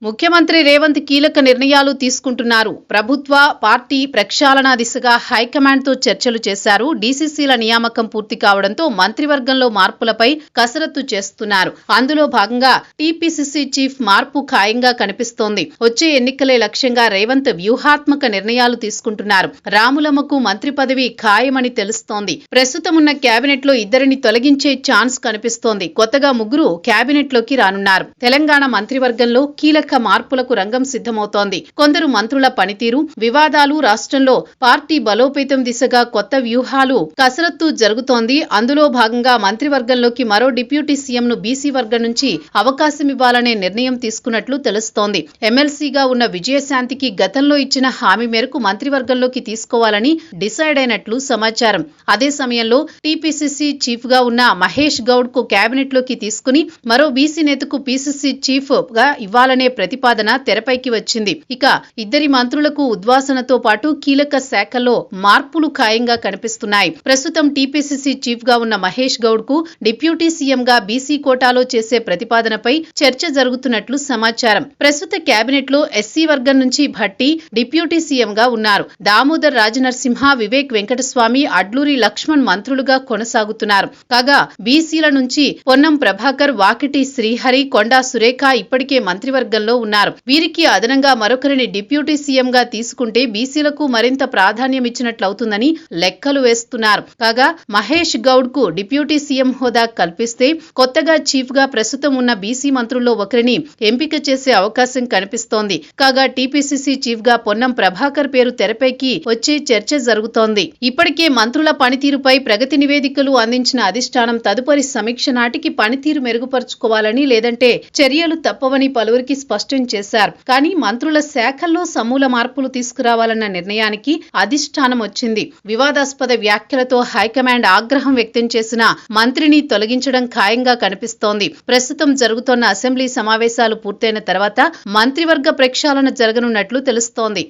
ముఖ్యమంత్రి రేవంత్ కీలక నిర్ణయాలు తీసుకుంటున్నారు. ప్రభుత్వ పార్టీ ప్రక్షాళన దిశగా హైకమాండ్తో చర్చలు చేశారు. డీసీసీల నియామకం పూర్తి కావడంతో మంత్రివర్గంలో మార్పులపై కసరత్తు చేస్తున్నారు. అందులో భాగంగా టీపీసీసీ చీఫ్ మార్పు ఖాయంగా కనిపిస్తోంది. వచ్చే ఎన్నికలే లక్ష్యంగా రేవంత్ వ్యూహాత్మక నిర్ణయాలు తీసుకుంటున్నారు. రాములమ్మకు మంత్రి పదవి ఖాయమని తెలుస్తోంది. ప్రస్తుతం ఉన్న కేబినెట్ లో ఇద్దరిని తొలగించే ఛాన్స్ కనిపిస్తోంది. కొత్తగా ముగ్గురు కేబినెట్ లోకి రానున్నారు. తెలంగాణ మంత్రివర్గంలో కీలక మార్పులకు రంగం సిద్ధమవుతోంది. కొందరు మంత్రుల పనితీరు, వివాదాలు, రాష్ట్రంలో పార్టీ బలోపేతం దిశగా కొత్త వ్యూహాలు కసరత్తు జరుగుతోంది. అందులో భాగంగా మంత్రివర్గంలోకి మరో డిప్యూటీ సీఎంను బీసీ వర్గం నుంచి అవకాశమివ్వాలనే నిర్ణయం తీసుకున్నట్లు తెలుస్తోంది. ఎమ్మెల్సీగా ఉన్న విజయశాంతికి గతంలో ఇచ్చిన హామీ మేరకు మంత్రివర్గంలోకి తీసుకోవాలని డిసైడ్ అయినట్లు సమాచారం. అదే సమయంలో టీపీసీసీ చీఫ్ గా ఉన్న మహేష్ గౌడ్ కు కేబినెట్ లోకి తీసుకుని మరో బీసీ నేతకు పీసీసీ చీఫ్ గా ఇవ్వాలనే ప్రతిపాదన తెరపైకి వచ్చింది. ఇక ఇద్దరి మంత్రులకు ఉద్వాసనతో పాటు కీలక శాఖల్లో మార్పులు ఖాయంగా కనిపిస్తున్నాయి. ప్రస్తుతం టీపీసీసీ చీఫ్ గా ఉన్న మహేష్ గౌడ్ కు డిప్యూటీ సీఎం గా బీసీ కోటాలో చేసే ప్రతిపాదనపై చర్చ జరుగుతున్నట్లు సమాచారం. ప్రస్తుత కేబినెట్ లో ఎస్సీ వర్గం నుంచి భట్టి డిప్యూటీ సీఎం గా ఉన్నారు. దామోదర్ రాజనరసింహ, వివేక్ వెంకటస్వామి, అడ్లూరి లక్ష్మణ్ మంత్రులుగా కొనసాగుతున్నారు. కాగా బీసీల నుంచి పొన్నం ప్రభాకర్, వాకిటి శ్రీహరి, కొండా సురేఖ ఇప్పటికే మంత్రివర్గంలో ఉన్నారు. వీరికి అదనంగా మరొకరిని డిప్యూటీ సీఎం గా తీసుకుంటే బీసీలకు మరింత ప్రాధాన్యం ఇచ్చినట్లవుతుందని లెక్కలు వేస్తున్నారు. కాగా మహేష్ గౌడ్ కు డిప్యూటీ సీఎం హోదా కల్పిస్తే కొత్తగా చీఫ్ గా ప్రస్తుతం ఉన్న బీసీ మంత్రుల్లో ఒకరిని ఎంపిక చేసే అవకాశం కనిపిస్తోంది. కాగా టీపీసీసీ చీఫ్ గా పొన్నం ప్రభాకర్ పేరు తెరపైకి వచ్చే చర్చ జరుగుతోంది. ఇప్పటికే మంత్రుల పనితీరుపై ప్రగతి నివేదికలు అందించిన అధిష్టానం తదుపరి సమీక్ష నాటికి పనితీరు మెరుగుపరుచుకోవాలని, లేదంటే చర్యలు తప్పవని పలువురికి స్పష్టం చేశారు. కానీ మంత్రుల శాఖల్లో సమూల మార్పులు తీసుకురావాలన్న నిర్ణయానికి అధిష్టానం వచ్చింది. వివాదాస్పద వ్యాఖ్యలతో హైకమాండ్ ఆగ్రహం వ్యక్తం చేసిన మంత్రిని తొలగించడం ఖాయంగా కనిపిస్తోంది. ప్రస్తుతం జరుగుతోన్న అసెంబ్లీ సమావేశాలు పూర్తయిన తర్వాత మంత్రివర్గ ప్రక్షాళన జరగనున్నట్లు తెలుస్తోంది.